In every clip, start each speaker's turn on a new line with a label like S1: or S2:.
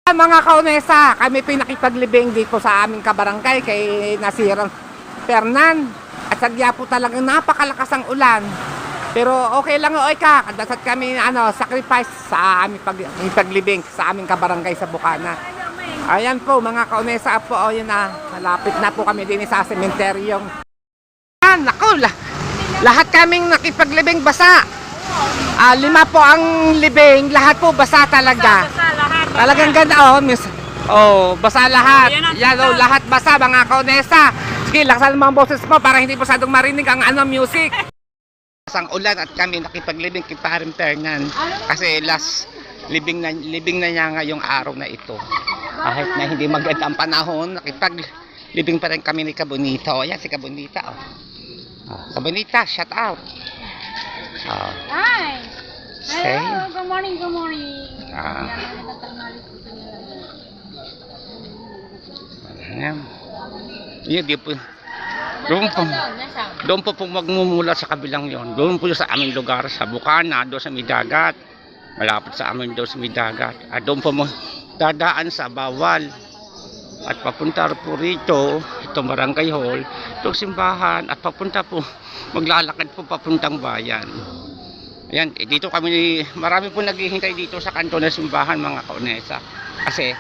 S1: Mga kaunesa, kami pinakipaglibing dito sa aming kabarangay kay Nasirang Fernan. At sadya po talagang napakalakas ang ulan. Pero okay lang o ka, dasat kami sacrifice sa aming paglibing sa aming kabarangay sa Bukana. Ayan po mga kaunesa po, yun na, malapit na po kami din sa sementeryong. Naku, lahat kaming nakipaglibing basa. 5 po ang libing, lahat po basa talaga. Talagang ganda miss. Basa lahat. Yan lahat basa mga kaunesa. Sige, laksan mo ang boses mo para hindi masyadong marinig ang music. Ang ulan at kami nakipaglibing kay Paring Fernan kasi last libing na niya ngayong araw na ito. Kahit na hindi maganda ang panahon, nakipaglibing pa rin kami ni Kabonita. Ayan si Kabonita. Kabonita, shout out.
S2: Hi. Hello, good morning, good morning.
S1: Di po. Doon po magmumula sa kabilang yon. Doon po sa aming lugar, sa Bukana, doon sa Midagat. Malapit sa amin doon sa Midagat. At doon po dadaan sa Bawal. At papunta po rito, itong barangay hall, itong simbahan, at papunta po, maglalakad po papuntang bayan. Ayan, dito kami, marami po naghihintay dito sa kanto ng simbahan mga kaunesa. Kasi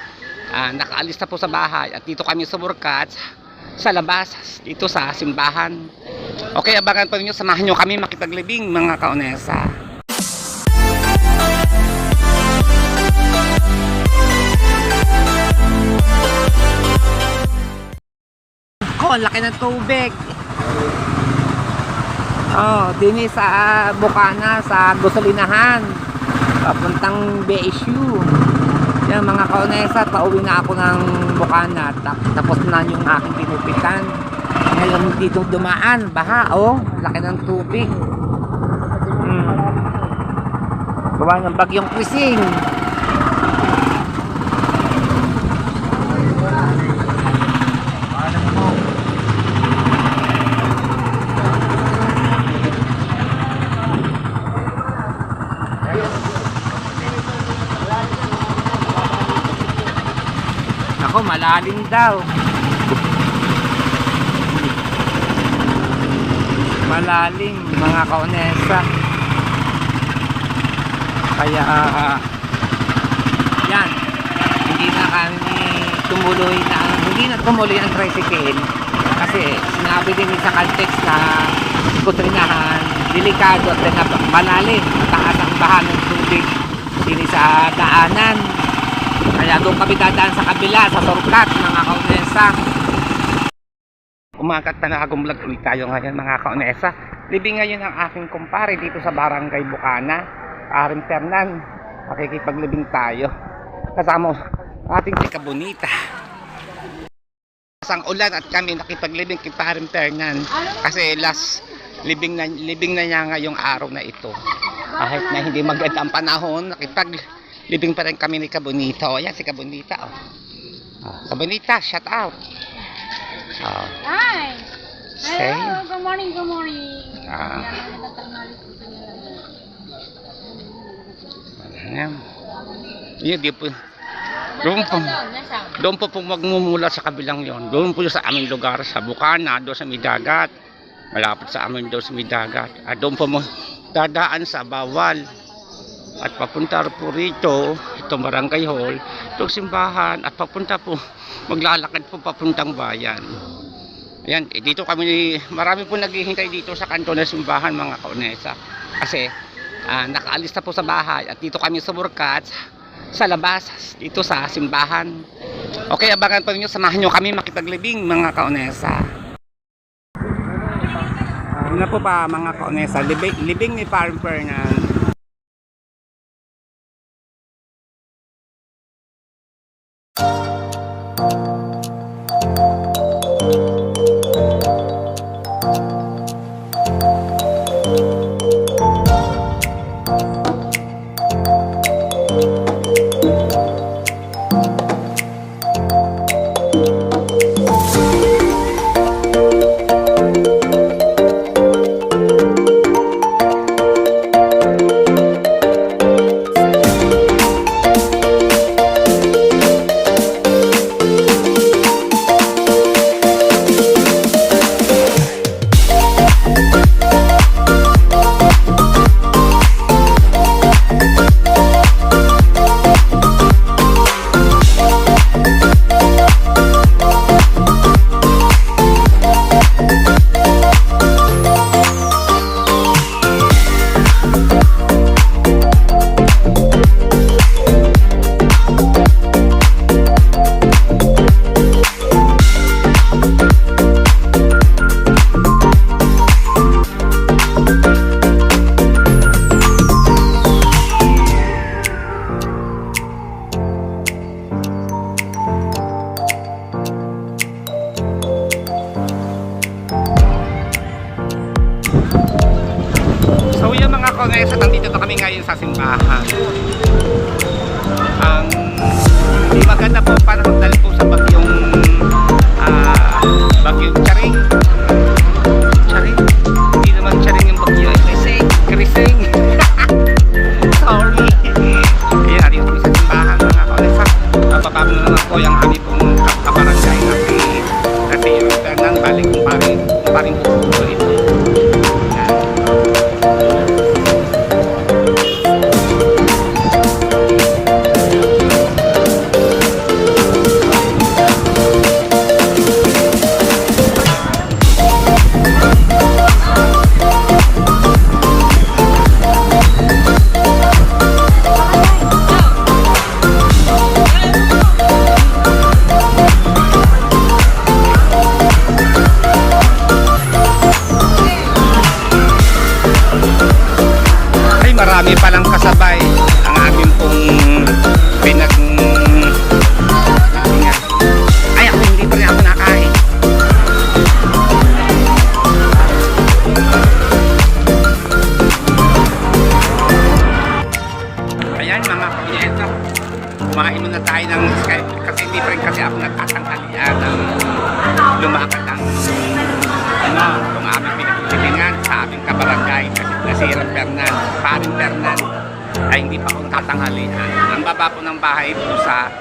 S1: nakaalis na po sa bahay at dito kami sa Burkat, sa labas, dito sa simbahan. Okay, abangan po ninyo, samahan nyo kami makipaglibing mga kaunesa. Laki ng tubig. Dini sa Bukana, sa gasolinahan papuntang BSU. Yan mga kaunesa, pauwi na ako ng Bukana. Tapos na yung aking pinupitan. Ngayon dito dumaan, baha. Laki ng tubig. Gawa ng bagyong Krising. Malalim daw. Malalim mga kaunesa. Kaya yan, hindi na tumuloy ang tricycle kasi sinabi din sa context na kutrinahan, delikado at malalim, mataas ang baha ng tubig din sa daanan. Kaya doon kami dadaan sa kabila, sa Surkat, mga kaunesa. Umagat na nakagumlag ulit tayo ngayon mga kaunesa. Libing ngayon ang aking kumpare dito sa barangay Bukana, Paring Fernan. Makikipaglibing tayo. Kasama ating si Kabonita. Ang ulan at kami nakipaglibing kay Paring Fernan kasi last libing na niya ngayong araw na ito. Kahit na hindi maganda ang panahon, libing pa rin kami ni Kabonita. Ayan si Kabonita. Kabonita, shout out.
S2: Hi. Hello, good morning, good morning.
S1: Di po. Doon po magmumula sa kabilang yon. Doon po sa aming lugar, sa Bukana, doon sa Midagat. Malapit sa amin doon sa Midagat. At doon po dadaan sa Bawal. At papunta po rito, itong barangay hall, itong simbahan, at papunta po, maglalakad po papuntang bayan. Ayan, dito kami, marami po naghihintay dito sa kanto ng simbahan mga kaunesa. Kasi nakaalis na po sa bahay at dito kami sa Burkat, sa labas, dito sa simbahan. Okay, abangan po ninyo, samahan nyo kami makipaglibing mga kaunesa. Ano po ba mga kaunesa, libing ni Paring Fernan. kami ngayon sa simbahan. Ang hindi maganda po parang dahil po sa bagyong Charing. Charing? Hindi naman Charing yung bagyo. Krising. Sorry. Kaya natin po sa simbahan mga kaulisa. Mapapablo naman po yung aming pong kabarangay kasi yung Fernan balik kung paring po ito. Marami palang kasabay ang amin pong ay ako hindi pa rin ako nakain. Ayan mga kaunieto, kumain muna tayo ng Skype kasi hindi pa rin kasi ako nagtatanghalian ng lumakad ng kung aming pinagpilitingan sa aming kabarangay kasi nasirang Fernan, paring Fernan ay hindi pa akong tatanghalian. Ang baba po ng bahay po sa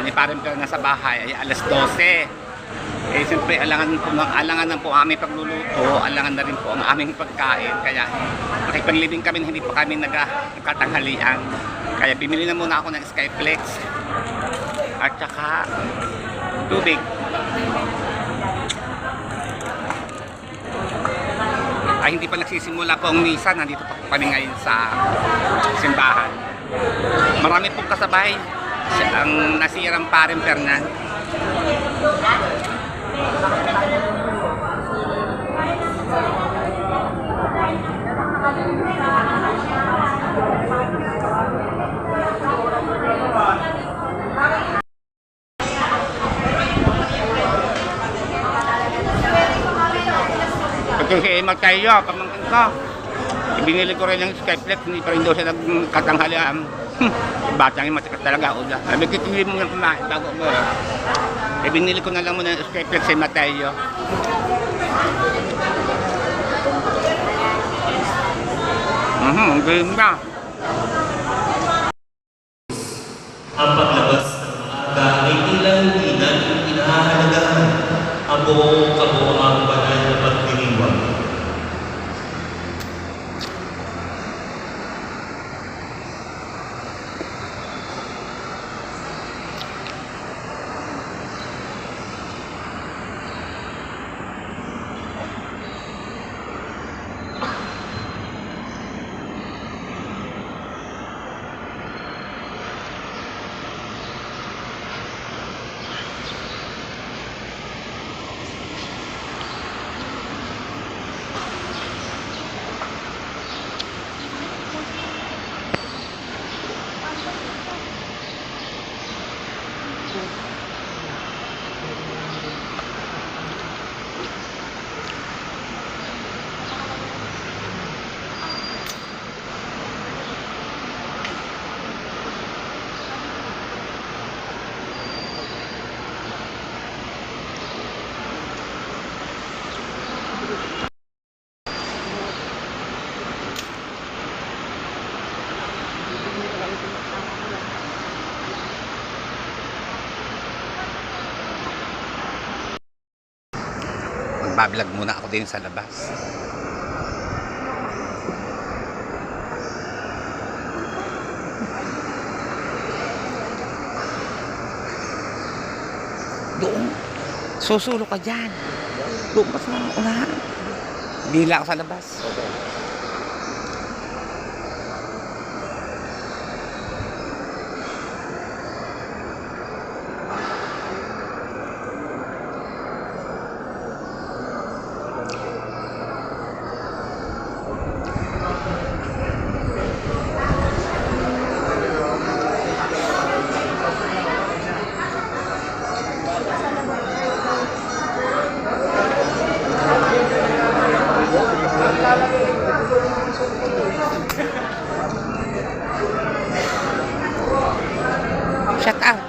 S1: ni paring Fernan sa bahay ay alas 12. Eh siyempre alangan po aming pagluluto, alangan na rin po ang aming pagkain, kaya nakipaglibing kami hindi pa kami nagkatanghalian. Kaya bimili na muna ako ng Skyflex at saka tubig. Ay hindi pa nagsisimula po ang misa, nandito pa po kami ngayon sa simbahan. Marami pong kasabay ang nasirang paring Fernan. Pagkong si Emma tayo, pamangkin ko. Ibinili ko rin yung Skyflex, hindi pa rin daw siya nagkatanghalian. Batang yung matikas talaga. Nagkikili mo yung kumain bago mo. Ibinili ko na lang muna yung Skyflex si Mateo. Ang galing na.
S3: Ang paglabas ng maaga ay ilang inan yung inahahalagahan. Ang buong kabuang banal na pagdiriwang.
S1: Magbablog muna ako din sa labas. Doon. Susulo ka dyan. Doon ka sa unahan. Bila ako sa labas. Lalagay Shut up.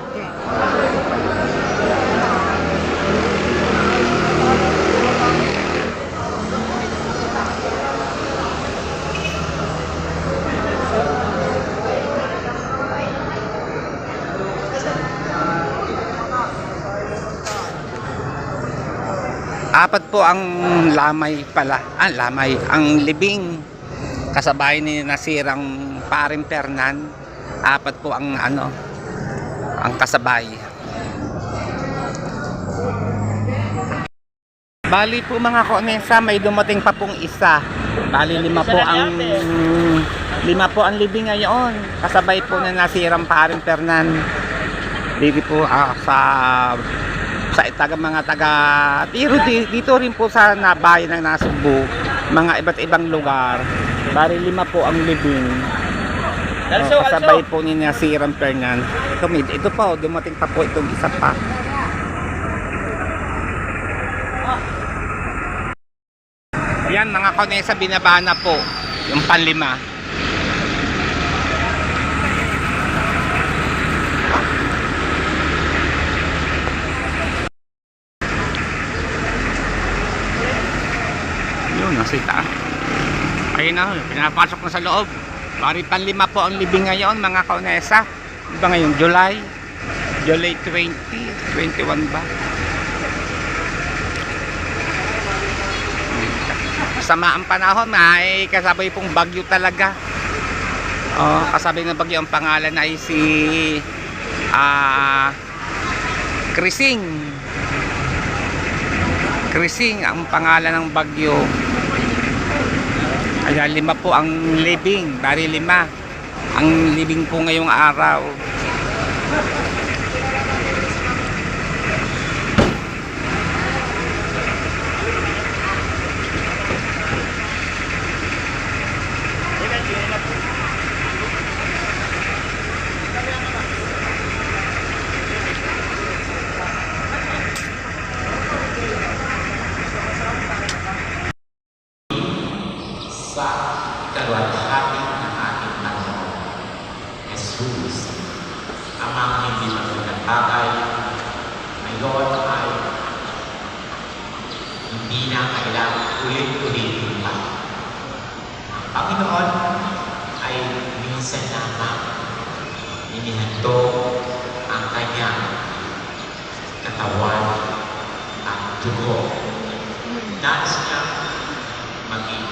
S1: Apat po ang lamay pala. Lamay. Ang libing. Kasabay ni nasirang paring Fernan. Apat po ang ang kasabay. Bali po mga konesa, may dumating pa pong isa. Bali lima po ang libing ngayon. Kasabay po na nasirang paring Fernan. Dito po sa mga taga dito rin po sa bayan ng Nasugbu, mga iba't ibang lugar. Bali 5 po ang libing. Kasabay po ni Nasirang Fernan. Ito pa, dumating pa po itong isa pa. Yan mga konesa, binaba na po yung panlima. Nasita. Ayun na, pinapasok na sa loob. Bari panlima po ang libing ngayon mga kaunesa. Diba ngayon, July 20, 21 ba? Sama ang panahon, ay kasabay pong bagyo talaga. Kasabay ng bagyo, ang pangalan ay si Krising ang pangalan ng bagyo. Ayan, 5 po ang libing. Bari 5 ang libing po ngayong araw.
S4: sa kalwalhati ng ating Panginoon Jesus, amang hindi magpinagpagay, ngayon ay hindi na kailangan ulit-ulitin pa. Ang Panginoon ay minsan lamang inihandog ang kanyang katawan at dugo. Nais niya maging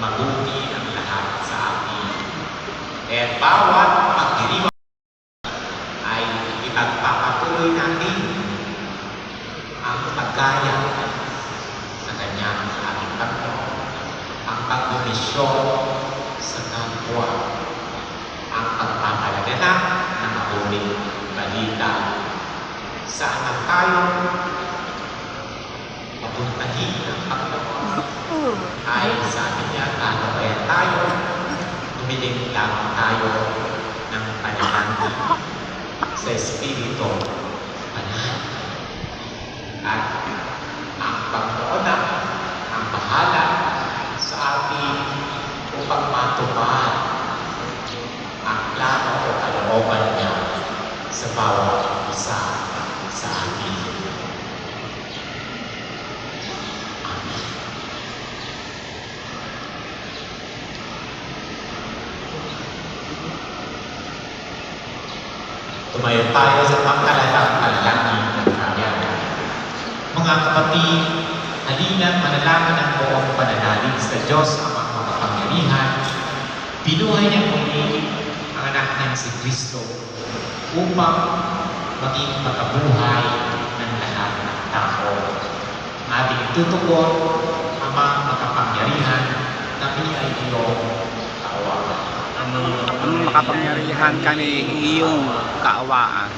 S4: mabuti ang lahat sa atin. At bawat pagdiriwang ay ipagpapatuloy natin ang paggaya sa kanyang ating Panginoon, ang pagbumisyon sa kapwa, ang pagpapalaganap ng mabuting balita. Saan man tayo papuntahin ng Panginoon ay sabi niya, kano kaya tayo tumiling lamang tayo ng panalangin sa Espiritu Banal. At ang Panginoon na ang bahala sa atin upang matupad ang plano o kalooban niya sa bawat isa sa atin. Tumayo tayo sa pangkalalang panalangin ng Kanya. Mga kapatid, halina't manalangin ang buong pananalig sa Diyos ang mga makapangyarihan. Binuhay niya muli ang anak niyang si Kristo upang maging makabuhay ng lahat ng tao. Ating itutugon ang mga makapangyarihan na ay iyong kaawaan.
S1: Ang makapangyarihan kani iyong kaawaan.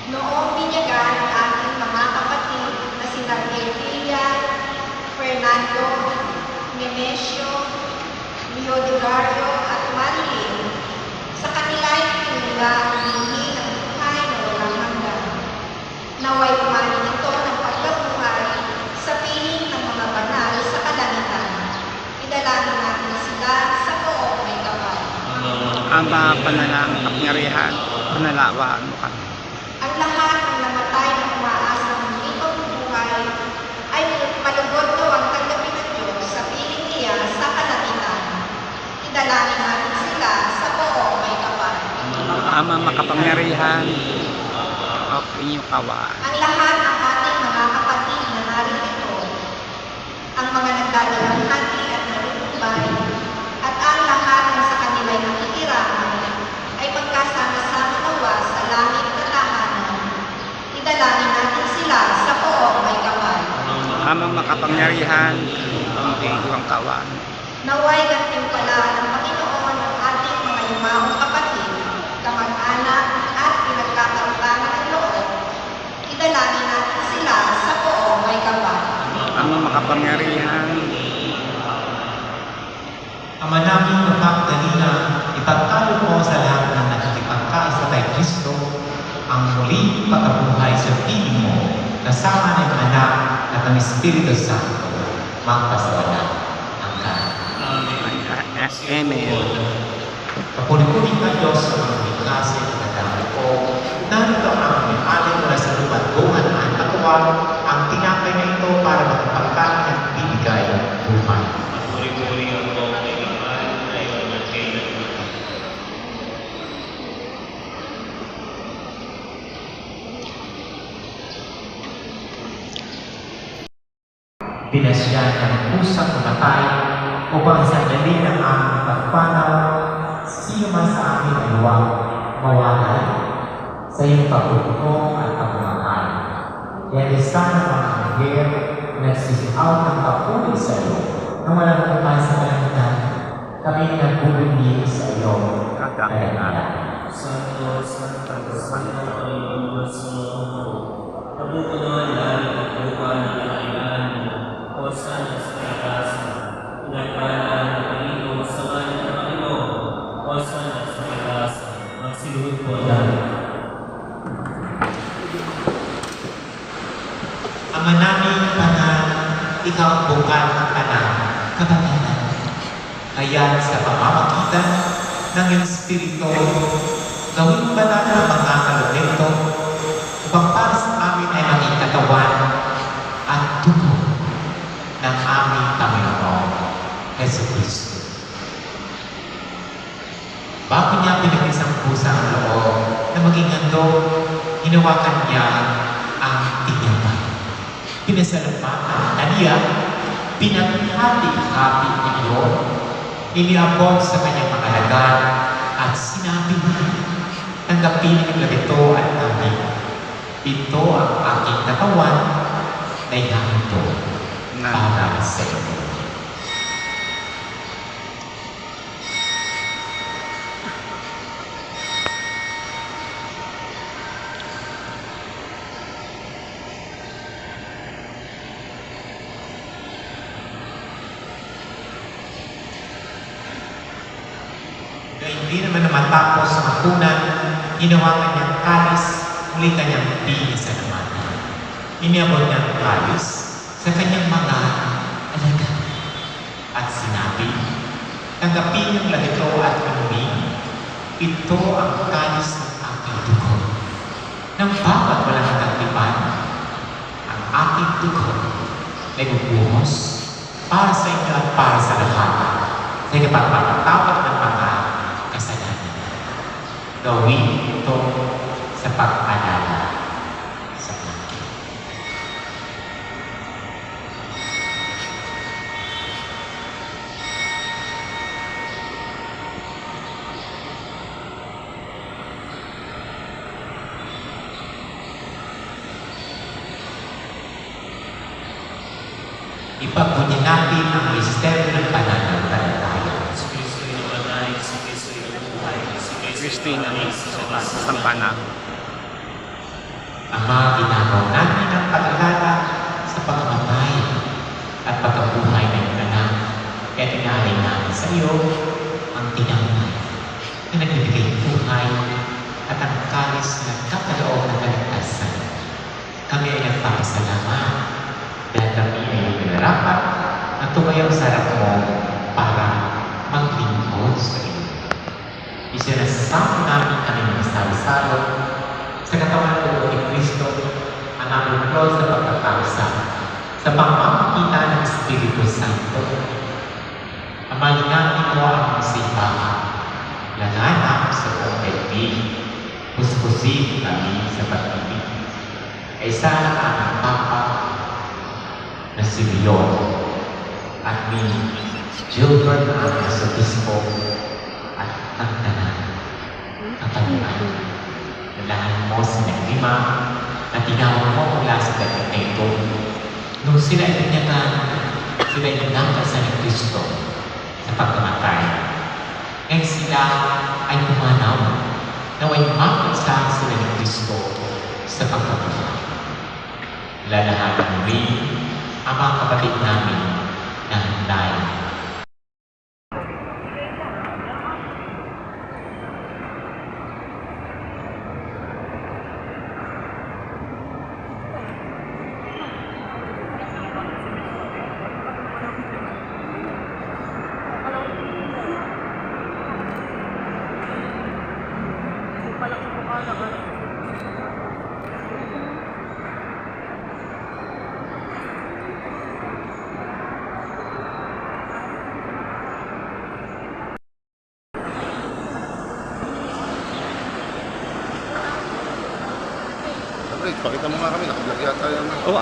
S5: Noong binyagan ang ating mga kapatid na sina Elia, Fernando, Nemesio, Leodegario at Marlene, sa kanila ay pinula ang binhi ng buhay na walang hanggan. Naway umanin ito ng pagkabuhay sa piling ng mga banal sa kalangitan.
S1: Ama, panalangin, kapangyarihan, panalawaan mo kami.
S5: Ang lahat ng namatay na umaasang hindi mabubuhay ay malugod daw ang tanggapin ng Diyos sa piling niya sa kalamitan. Idalangin natin sila sa buong may kapal.
S1: Ama, makapangyarihan, o inyong kawaan.
S5: Ang lahat ng ating mga kapatid na narito, ang mga nagdadalang hati at nalutumbay, at ang lahat ng sa kanila'y nakikiraman, ay magkasama-sama nawa sa langit na tahanan. Idalangin natin sila sa buong may kapal.
S1: Ama, makapangyarihan, ang inyong kawaan.
S5: Naway gantimpala ng Panginoon ang ating mga yumaong kapatid, kamag-anak at pinagkakautanan ng loob. Idalangin natin sila sa buong may kapal.
S1: Ama, makapangyarihan,
S4: Ama namin mapagdalina, ipagkaloob mo sa lahat ng nakikipagkaisa kay Kristo ang muling pagkabuhay sa piling mo, kasama ng Anak at ang Espiritu Santo, magpasawalan hanggang.
S1: Amen.
S4: Kapuli-puli ka Diyos sa mga bigkasin at nagdamay ko, narito ang may alin mula sa lupat-bungan ang katuwag, ang tinapay na ito para makapagkain at bibigay buhay.
S3: Puri-puri ang buong kailangan ngayon at kailanman.
S4: Pinasyan ng pusang kumatay upang sandali ng aming pagpanaw, sino man sa amin ay huwag mawalay sa iyong pagkukukom at pagmamahal. Kaya listahan ng mga anghel nagsisiaw ng papuri sa iyo na walang utang sa kalangitan, kami nagbubunyi sa iyo. Kadahilan.
S3: Santo, Santo, Santo, ang Diyos mo. Pagkukuloan langit at lupa ng kailangan mo. O sana sa itaas mo. Pinagpala ng Panginoon sa ngalan ng Panginoon. O sana sa itaas mo. Magsiluhod po namin.
S4: Ama namin Tanan, ikaw ang bukal ng Tanan, kabanalan. Kaya sa pamamagitan ng iyong Espiritu, gawin ba natin ang mga kalunito upang para sa amin ay maging katawan at dugo ng aming Panginoon, Yesu Cristo. Bago niya pinagisang pusa ang loob na maging handog, hinawakan niya ang tinapay. Pinasalamatan na niya, pinaghati-hati niya iyon, iniabot sa kanyang mga lagan at sinabi niya, tanggapin ang ito at amin. Ito ang aking katawan na ihahandog para sa iyo. Na hindi naman na matapos ang hapunan, hinawakan niyang kalis, muli kanyang pinisalamatan. Iniabot niya ang kalis sa kanyang mga alagad. At sinabi, tanggapin yung ito at inumin. Ito ang kalis ng aking dugo. Nang bawat walang kagipan, ang aking dugo na ibubuhos para sa inyo at para sa lahat sa ikapagpapatawad ng mga kasalanan. Gawin ito sa pag-alala sa akin. Ipagbunyi natin ang misteryo ng pananampalataya.
S3: Si Kristo ay namatay, si Kristo ay nabuhay, si Kristo
S1: Christina, sa panahon.
S4: Ama, ginagaw namin ang pag-alala sa pagkamatay at pagkabuhay ng iyong anak. Kaya tinalay namin sa iyo ang tinamay na nagbibigay buhay at ang kalis na kapaloob ng kaligtasan. Kami ay nagpapasalamat dahil kami ay pinarapat at tumayaw sa harap mo para maglingkod sa iyo. Isinasama namin kami magsalo-salo sa katawan ng ni Kristo, ang aming close na pagkakausa sa pamamagitan ng Espiritu Santo. Amalingangin mo ang simbahan, laganap sa buong daigdig, puspusin kami sa pag-ibig. Ay sana ang Papa na si Leon at ni Gilbert ang Asobispo at ang tanan kapalitan. Nalahan mo sila lima na tinawag mo mula sa dagat na ito. Nung sila itinyagan, sila inangkasan ni Kristo sa pagkamatay. Ngayon sila ay pumanaw, naway makita sila ni Kristo sa pagkamatay. Lalahanan mo rin ang mga kapatid namin na handay.
S6: Pakita mo nga kami, nakablog yata yan.
S1: Oo,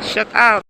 S1: Shut up.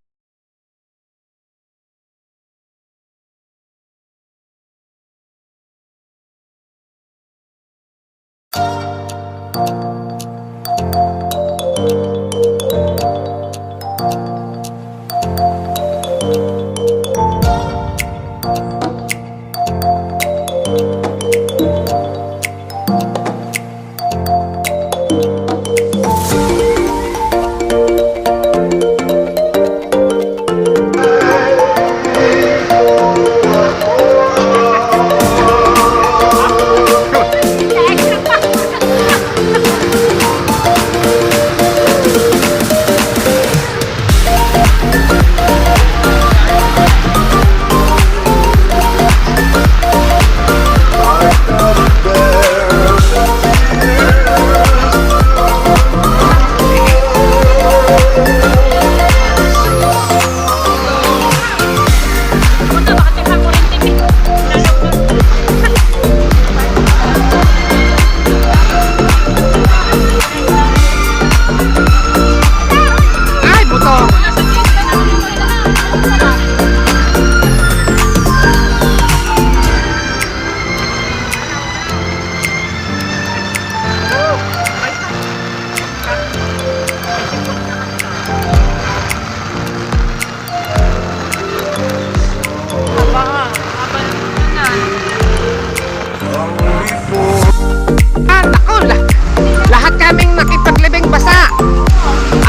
S1: Lahat kaming nakipaglibing basa.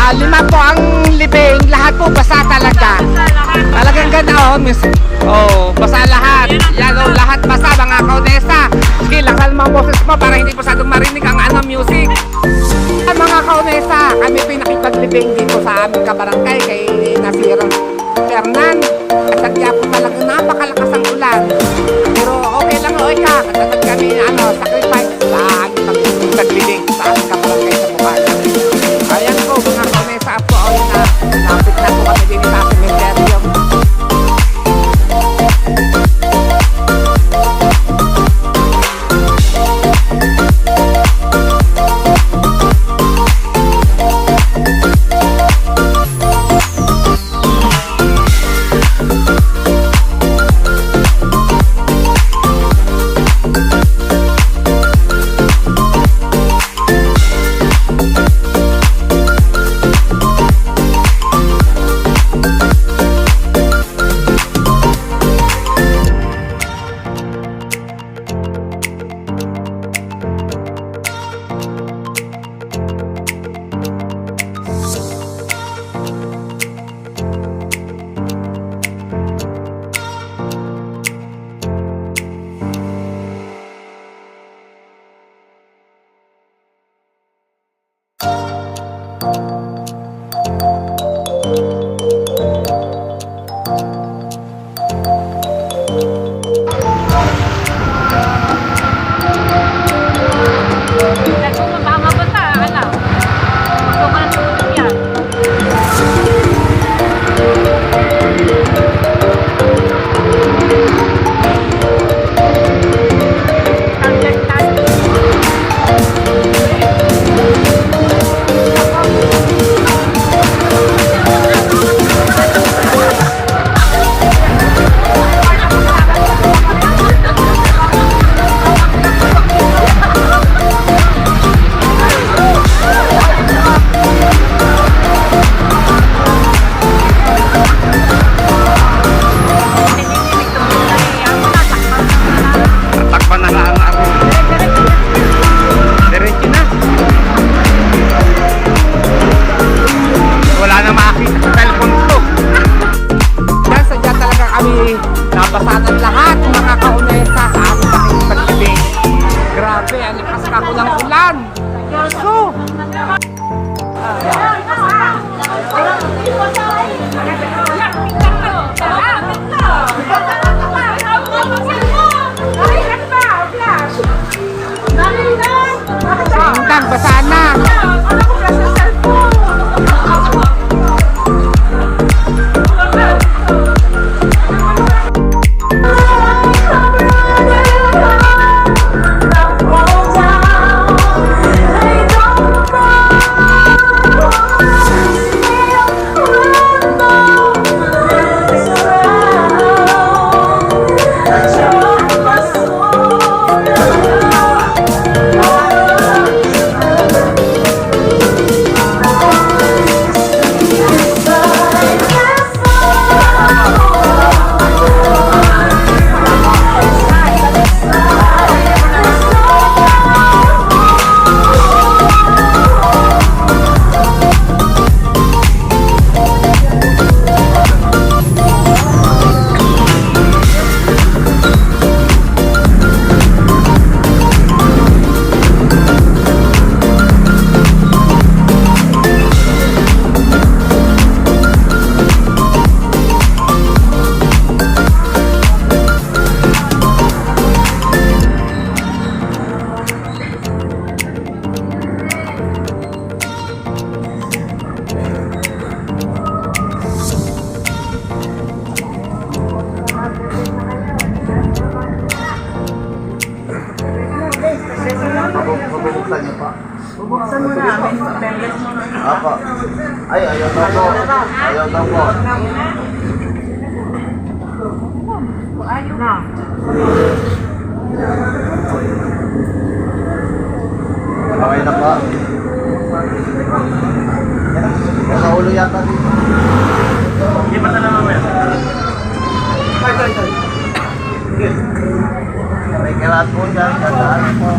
S1: 5 po ang libing, lahat po basa talaga. Talagang ganda miss. Basa lahat. Yan lahat basa mga kaunesa. Sige, lakal mga boses mo para hindi masyadong marinig ang music. Mga kaunesa, kami pinakipaglibing dito sa aming kabarangay kay Nasirang Fernan. At sadya po talagang napakalakas ang ulan. Pero okay lang ka. At kami sacrifice sa aming paglibing sa aming kabarangay sa Bukana. Ayan po mga kaunesa po na napit na po kami din sa cemetery. Nabasa ng lahat ng mga kaunesa sa aming pakikipaglibing. Grabe, ang lakas kako ng ulan. So, hanggang basa na.
S6: Bubuksan niyo pa. Bubuksan mo namin. Apa. Ay, ayaw daw po. Ayaw daw po.
S2: Ayaw na.
S6: Okay na pa. Nasa ulo yata dito. Hindi pa na naman. May karat po dyan. Gandaan po.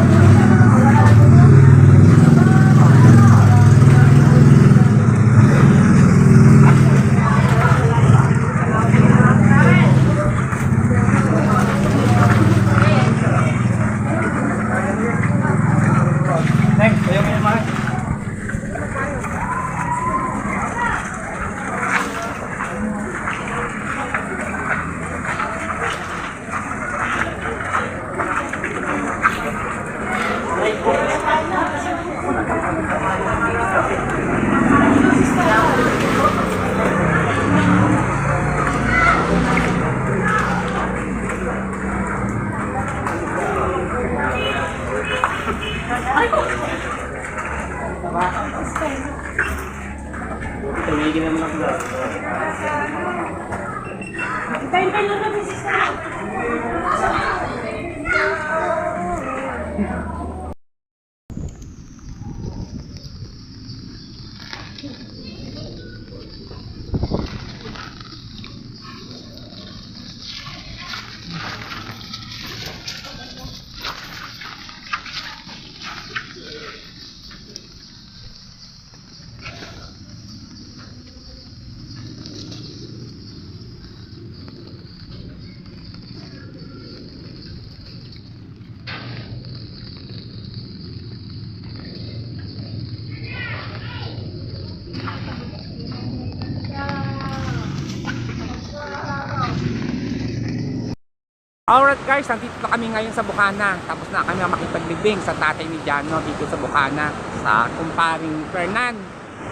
S1: Alright guys, nandito na kami ngayon sa Bukana. Tapos na kami makipaglibing sa tatay ni Jano dito sa Bukana, sa kumparing Fernan.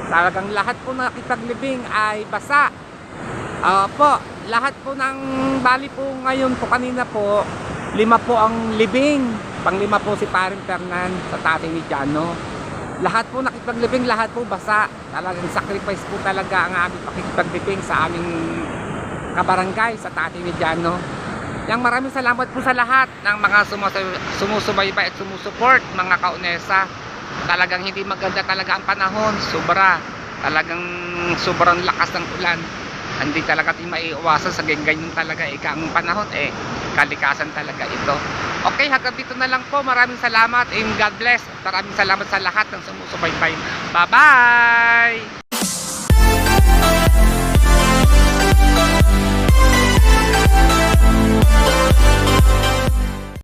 S1: Talagang lahat po na nakipaglibing ay basa. Po, lahat po ng bali po ngayon po kanina po, 5 po ang libing. Pang-5 po si paring Fernan sa tatay ni Jano. Lahat po nakipaglibing, lahat po basa. Talagang sacrifice po talaga ang aming pakipaglibing sa aming kabarangay sa tatay ni Jano. Yang maraming salamat po sa lahat ng mga sumusubaybay at sumusuport mga kaunesa. Talagang hindi maganda talaga ang panahon, talagang sobrang lakas ng ulan. Hindi talaga tayo maiiwasan sa ganyan talaga ang panahon kalikasan talaga ito. Okay, hanggang dito na lang po. Maraming salamat and God bless. Maraming salamat sa lahat ng sumusubaybay. Bye bye.